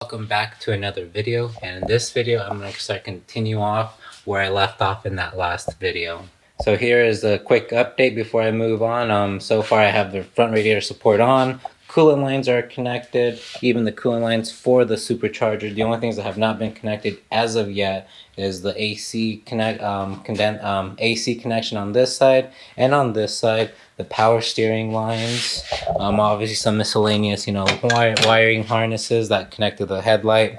Welcome back to another video, and in this video I'm going to continue off where I left off in that last video. So here is a quick update before I move on. So far I have the front radiator support on, coolant lines are connected, even the coolant lines for the supercharger. The only things that have not been connected as of yet is the AC AC connection on this side, and on this side the power steering lines. Obviously some miscellaneous, wiring harnesses that connect to the headlight,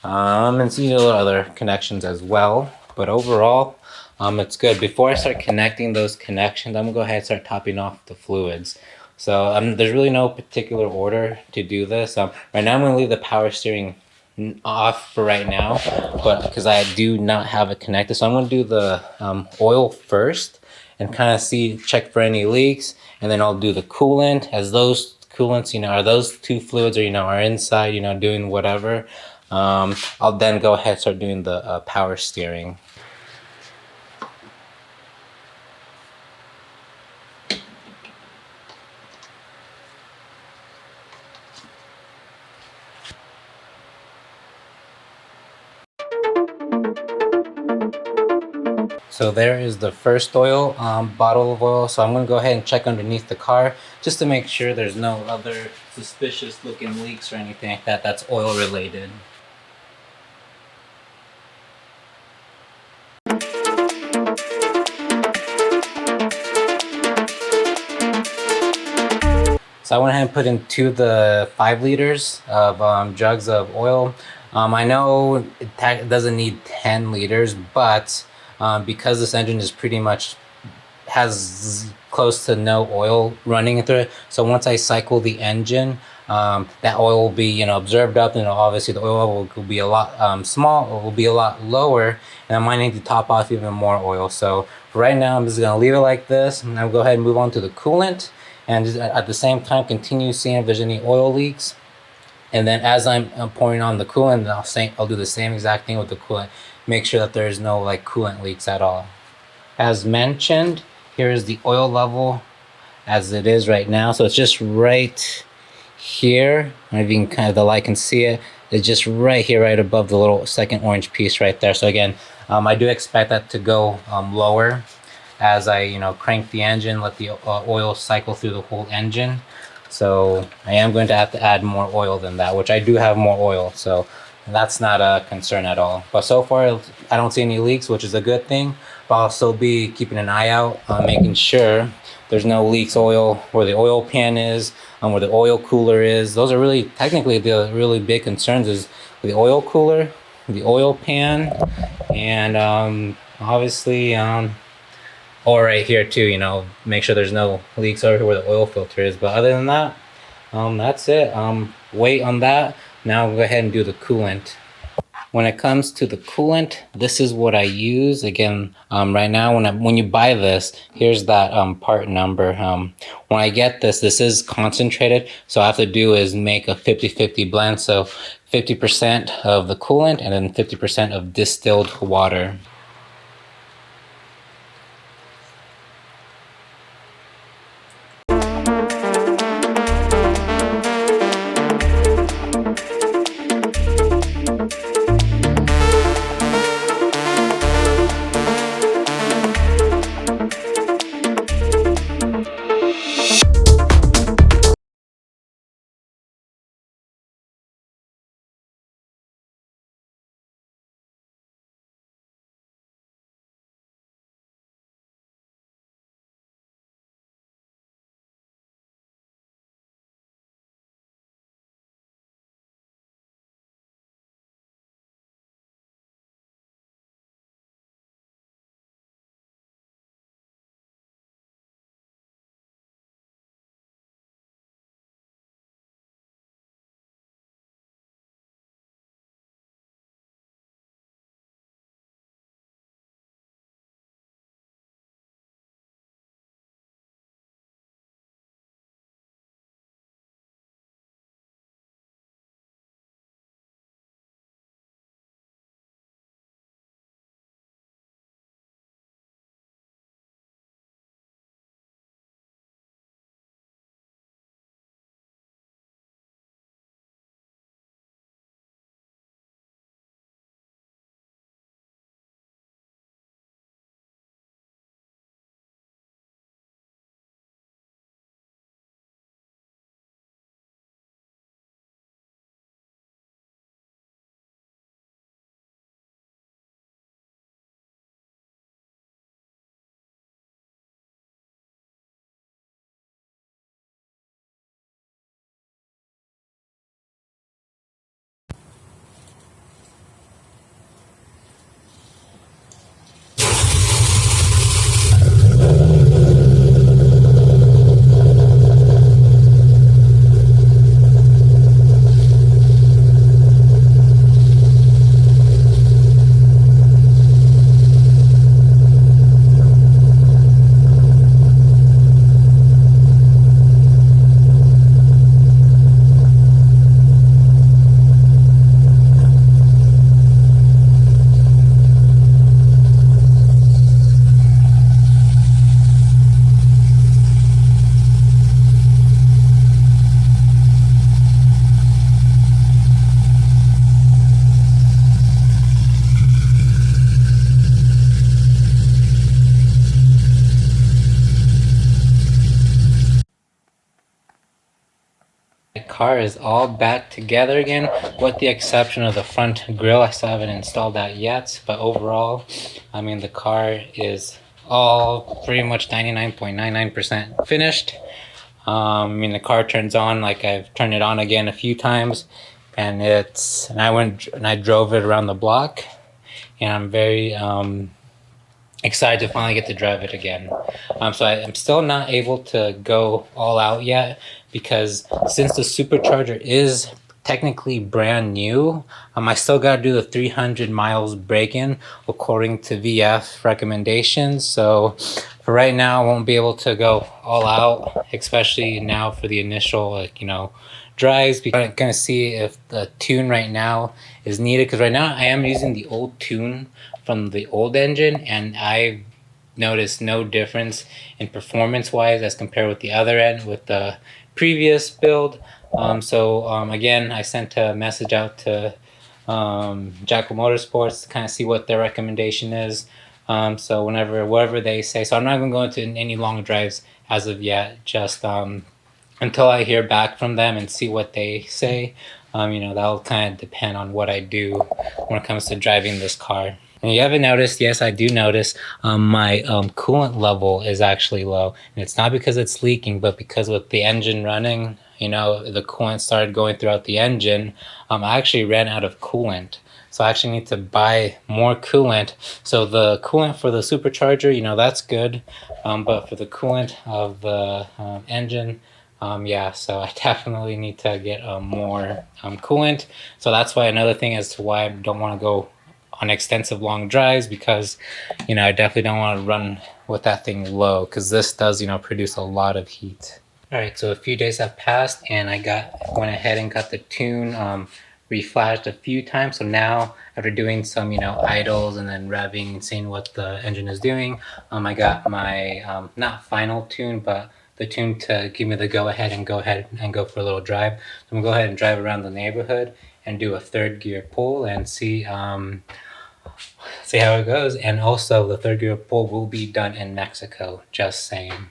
and some other connections as well. But overall, it's good. Before I start connecting those connections, I'm gonna go ahead and start topping off the fluids. So there's really no particular order to do this. Right now I'm gonna leave the power steering off for right now, but because I do not have it connected, so I'm gonna do the oil first and kind of check for any leaks, and then I'll do the coolant. As those coolants, are those two fluids, or are inside, doing whatever. I'll then go ahead and start doing the power steering. So there is the first oil, bottle of oil. So I'm going to go ahead and check underneath the car just to make sure there's no other suspicious looking leaks or anything like that that's oil related. So I went ahead and put in the 5 liters of jugs of oil. I know it doesn't need 10 liters, but because this engine is pretty much has close to no oil running through it, so once I cycle the engine, that oil will be observed up, and obviously the oil level will be a lot small, it will be a lot lower, and I might need to top off even more oil. So for right now I'm just going to leave it like this, and I'll go ahead and move on to the coolant, and just at the same time continue seeing if there's any oil leaks. And then as I'm pouring on the coolant, I'll do the same exact thing with the coolant, make sure that there's no coolant leaks at all. As mentioned, here is the oil level as it is right now. So it's just right here. If you can the light can see it, it's just right here, right above the little second orange piece right there. So again, I do expect that to go lower as I crank the engine, let the oil cycle through the whole engine. So I am going to have to add more oil than that, which I do have more oil, so that's not a concern at all. But so far I don't see any leaks, which is a good thing. But I'll still be keeping an eye out, making sure there's no leaks oil where the oil pan is, where the oil cooler is. Those are really technically the really big concerns, is the oil cooler, the oil pan, and obviously or right here too, make sure there's no leaks over here where the oil filter is. But other than that, that's it. Wait on that. Now I'll go ahead and do the coolant. When it comes to the coolant, this is what I use. Again, right now when you buy this, here's that part number. When I get this is concentrated, so all I have to do is make a 50-50 blend. So 50% of the coolant and then 50% of distilled water. car is all back together again, with the exception of the front grille. I still haven't installed that yet, but overall, I mean, the car is all pretty much 99.99% finished. I mean, the car turns on, like I've turned it on again a few times, and I went and I drove it around the block, and I'm very excited to finally get to drive it again. So I'm still not able to go all out yet, because since the Supercharger is technically brand new, I still got to do the 300 miles break-in according to VF recommendations. So for right now, I won't be able to go all out, especially now for the initial, like, drives, because I'm gonna see if the tune right now is needed, because right now I am using the old tune from the old engine, and I've noticed no difference in performance wise as compared with the other end with the previous build. Again, I sent a message out to Jackal Motorsports to kind of see what their recommendation is. So whatever they say. So I'm not even going to any long drives as of yet, just until I hear back from them and see what they say. That'll kind of depend on what I do when it comes to driving this car. And you haven't noticed, yes, I do notice my coolant level is actually low. And it's not because it's leaking, but because with the engine running, the coolant started going throughout the engine. I actually ran out of coolant. So I actually need to buy more coolant. So the coolant for the Supercharger, that's good. But for the coolant of the engine, so I definitely need to get more coolant. So that's why another thing as to why I don't want to go on extensive long drives, because I definitely don't want to run with that thing low, because this does produce a lot of heat. All right, so a few days have passed, and I went ahead and got the tune reflashed a few times. So now, after doing some idles and then revving and seeing what the engine is doing, I got my not final tune, but the tune to give me the go ahead and go for a little drive. So I'm gonna go ahead and drive around the neighborhood and do a third gear pull and see how it goes. And also the third gear pull will be done in Mexico, just saying.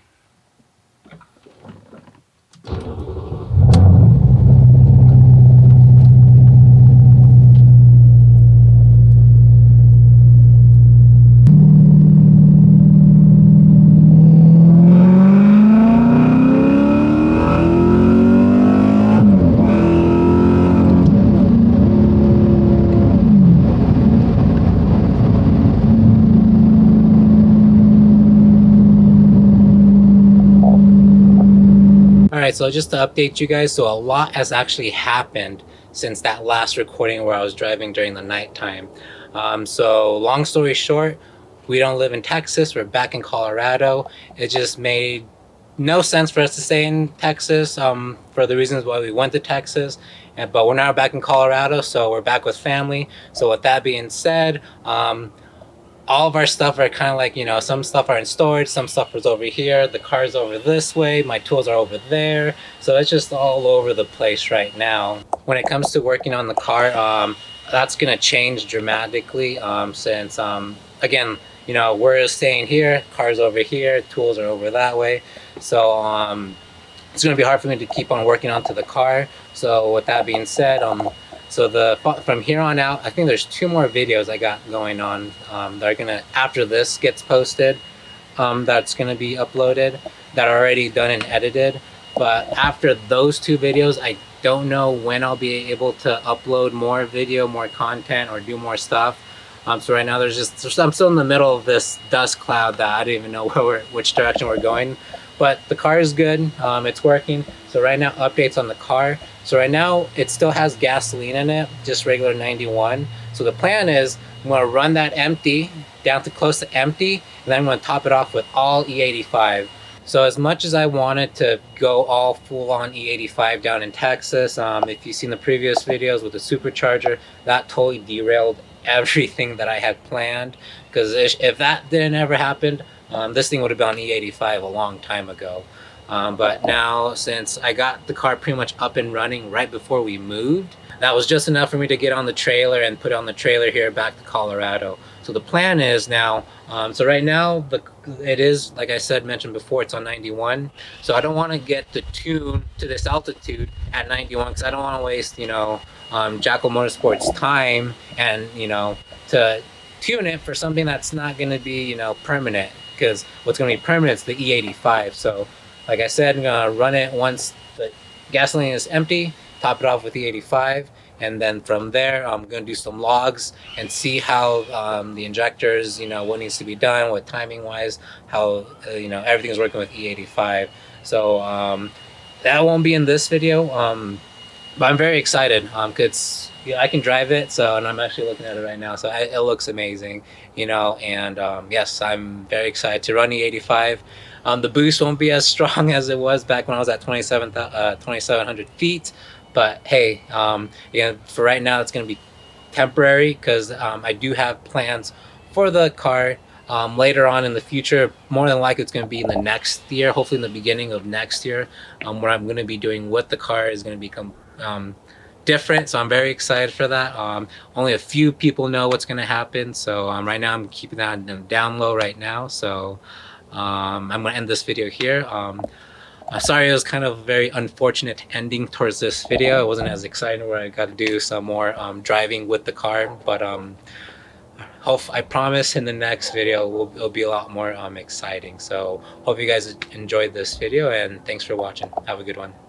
Alright, so just to update you guys, so a lot has actually happened since that last recording where I was driving during the nighttime. So long story short, we don't live in Texas, we're back in Colorado. It just made no sense for us to stay in Texas for the reasons why we went to Texas. But we're now back in Colorado, so we're back with family. So with that being said, all of our stuff are kind of like, some stuff are in storage, some stuff is over here, the car's over this way, my tools are over there. So it's just all over the place right now. When it comes to working on the car, that's going to change dramatically since, again, we're staying here, car's over here, tools are over that way. So it's going to be hard for me to keep on working onto the car. So with that being said, so from here on out, I think there's 2 more videos I got going on that are gonna, after this gets posted, that's gonna be uploaded, that are already done and edited. But after those 2 videos, I don't know when I'll be able to upload more video, more content, or do more stuff. So right now I'm still in the middle of this dust cloud that I don't even know which direction we're going. But the car is good, it's working. So right now, updates on the car. So right now, it still has gasoline in it, just regular 91. So the plan is, I'm gonna run that empty, down to close to empty, and then I'm gonna top it off with all E85. So as much as I wanted to go all full on E85 down in Texas, if you've seen the previous videos with the Supercharger, that totally derailed everything that I had planned. Because if that didn't ever happen, this thing would have been on E85 a long time ago. But now, since I got the car pretty much up and running right before we moved, that was just enough for me to get on the trailer and put on the trailer here back to Colorado. So the plan is now, so right now it is, like I said, mentioned before, it's on 91. So I don't want to get the tune to this altitude at 91 because I don't want to waste, Jackal Motorsports time and, to tune it for something that's not going to be, permanent, because what's going to be permanent is the E85. So like I said, I'm going to run it once the gasoline is empty, top it off with E85, and then from there I'm going to do some logs and see how the injectors, what needs to be done, what timing wise, how everything's working with E85. So that won't be in this video, but I'm very excited because I can drive it, and I'm actually looking at it right now, so it looks amazing, and yes, I'm very excited to run E85. The boost won't be as strong as it was back when I was at 2,700 feet, but hey, for right now it's going to be temporary because I do have plans for the car later on in the future. More than likely it's going to be in the next year, hopefully in the beginning of next year, what I'm going to be doing with the car is going to become different, so I'm very excited for that. Only a few people know what's going to happen, so right now I'm keeping that down low right now. So I'm going to end this video here. Sorry, it was kind of a very unfortunate ending towards this video. It wasn't as exciting, where I got to do some more driving with the car, but I promise in the next video it'll be a lot more exciting. So hope you guys enjoyed this video, and thanks for watching. Have a good one.